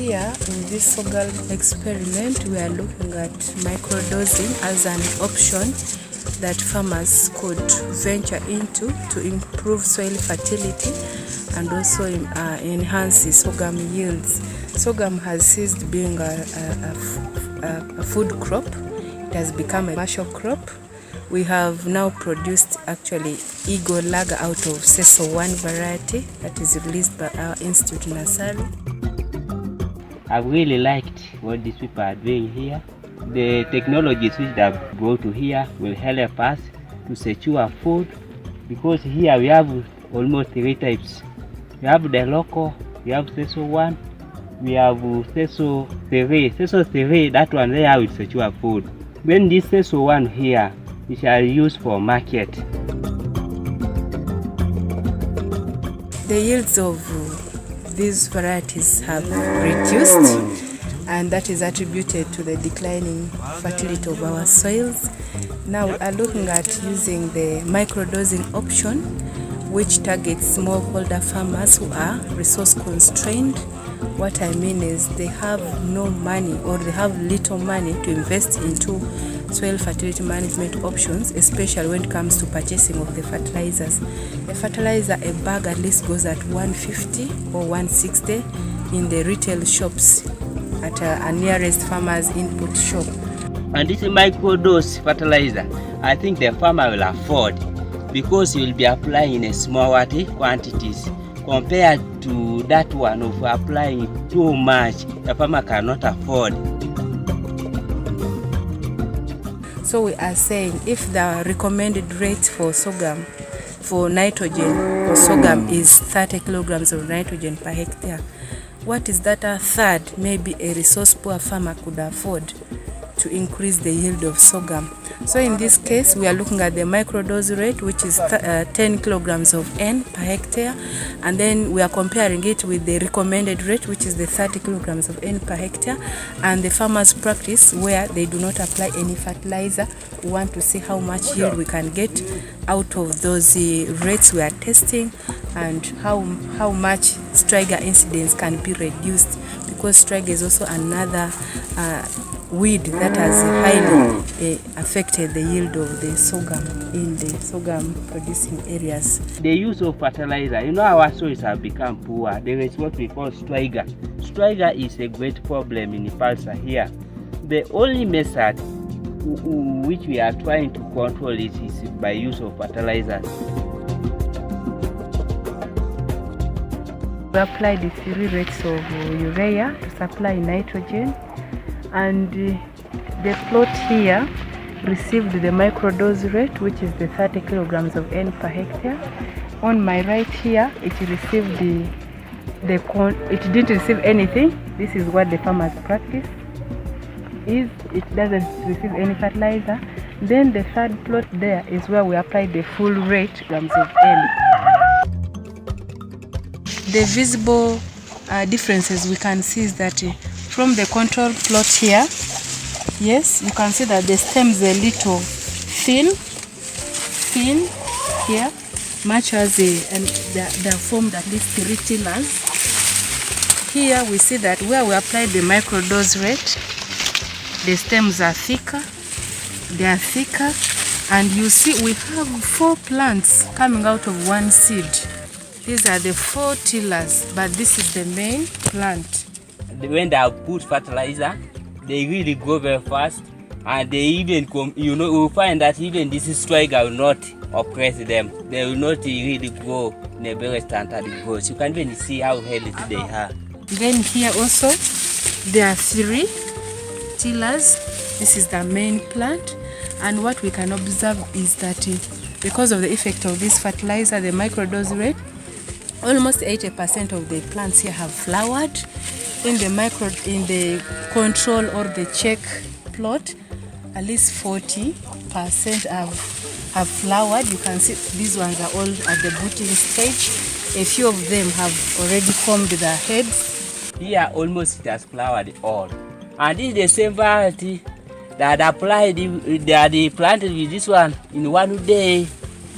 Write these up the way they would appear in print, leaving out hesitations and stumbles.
Here in this sorghum experiment, we are looking at microdosing as an option that farmers could venture into to improve soil fertility and also enhance the sorghum yields. Sorghum has ceased being a food crop. It has become a commercial crop. We have now produced actually Eagle Lager out of Seso 1 variety that is released by our institute NaSARRI. I've really liked what these people are doing here. The technologies which they have brought to here will help us to secure food, because here we have almost 3 types. We have the local, we have Seso 1, we have Seso 3. Seso 3, that one there will secure food. When this Seso 1 here, we shall use for market. The yields of these varieties have reduced, and that is attributed to the declining fertility of our soils. Now we are looking at using the microdosing option, which targets smallholder farmers who are resource constrained. What I mean is they have no money, or they have little money to invest into soil fertility management options, especially when it comes to purchasing of the fertilizers. The fertilizer, a bag at least goes at 150 or 160 in the retail shops at a nearest farmer's input shop. And this microdose fertilizer, I think the farmer will afford, because he will be applying in a small quantities compared to that one of applying too much. The farmer cannot afford. So we are saying if the recommended rate for sorghum, for nitrogen, for sorghum is 30 kilograms of nitrogen per hectare, what is that a third maybe a resource poor farmer could afford to increase the yield of sorghum? So in this case, we are looking at the microdose rate, which is 10 kilograms of N per hectare, and then we are comparing it with the recommended rate, which is the 30 kilograms of N per hectare, and the farmers practice where they do not apply any fertilizer. We want to see how much yield we can get out of those rates we are testing, and how much striga incidence can be reduced, because striga is also another weed that has highly affected the yield of the sorghum in the sorghum producing areas. The use of fertilizer, our soils have become poor. There is what we call striga. Striga is a great problem in Fertiliser here. The only method which we are trying to control it is by use of fertilizers. We apply the 3 rates of urea to supply nitrogen, and the plot here received the microdose rate, which is the 30 kilograms of N per hectare. On my right here, it received it didn't receive anything. This is what the farmers practice is. It doesn't receive any fertilizer. Then the third plot there is where we apply the full rate grams of N. The visible differences we can see is that from the control plot here, yes, you can see that the stem is a little thin here, much as they are formed at least 3 tillers. Here we see that where we applied the microdose rate, the stems are thicker, and you see we have 4 plants coming out of 1 seed. These are the 4 tillers, but this is the main plant. When they have put fertilizer, they really grow very fast, and they even you will find that even this striga will not oppress them. They will not really grow in a very standard growth. You can even see how healthy they are. Then here also there are 3 tillers. This is the main plant, and what we can observe is that because of the effect of this fertilizer, the microdose rate, almost 80% of the plants here have flowered. In the control or the check plot, at least 40% have flowered. You can see these ones are all at the booting stage. A few of them have already formed their heads. Here almost it has flowered all. And this is the same variety that applied, they planted with this one in 1 day.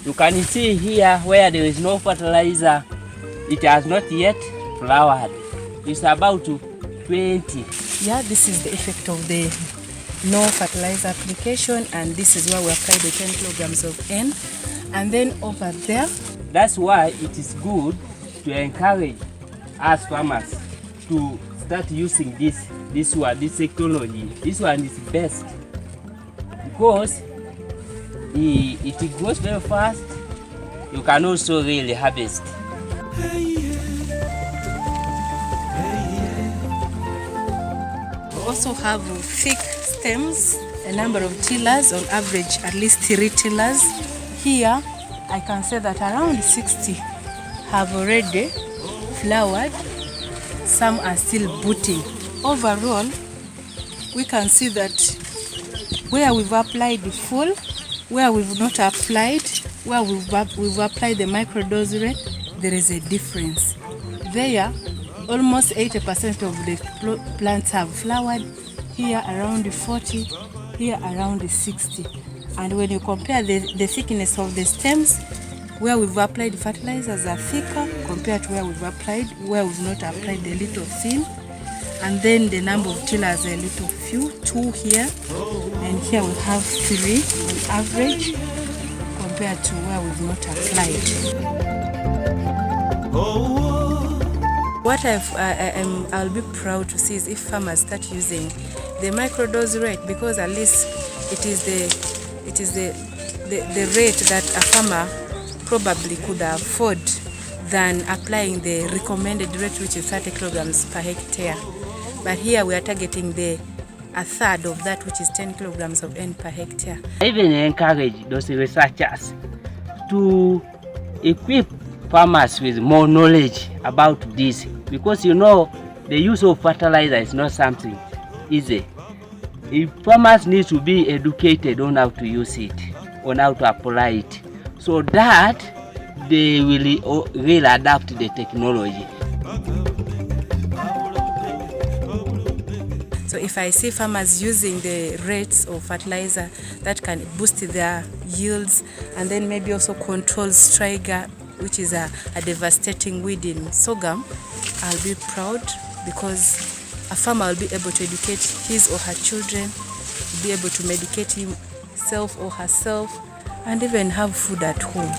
You can see here where there is no fertilizer, it has not yet flowered. It's about to 20. Yeah, this is the effect of the no fertilizer application, and this is where we apply the 10 kilograms of N. And then over there, that's why it is good to encourage us farmers to start using this technology. This one is best because it grows very fast. You can also really harvest. We also have thick stems, a number of tillers, on average at least 3 tillers. Here I can say that around 60 have already flowered, some are still booting. Overall, we can see that where we've applied the full, where we've not applied, where we've applied the microdose rate, there is a difference. There, almost 80% of the plants have flowered. Here around 40, here around 60. And when you compare the thickness of the stems, where we've applied fertilizers are thicker compared to where we've not applied, a little thin. And then the number of tillers are a little few, 2 here, and here we have 3 on average compared to where we've not applied. What I'll be proud to see is if farmers start using the microdose rate, because at least it is the rate that a farmer probably could afford than applying the recommended rate, which is 30 kilograms per hectare. But here we are targeting a third of that, which is 10 kilograms of N per hectare. I even encourage those researchers to equip farmers with more knowledge about this, because you know the use of fertilizer is not something easy. Farmers need to be educated on how to use it, on how to apply it, so that they will really adapt the technology. So if I see farmers using the rates of fertilizer that can boost their yields, and then maybe also control striga, which is a devastating weed in sorghum, I'll be proud, because a farmer will be able to educate his or her children, be able to medicate himself or herself, and even have food at home.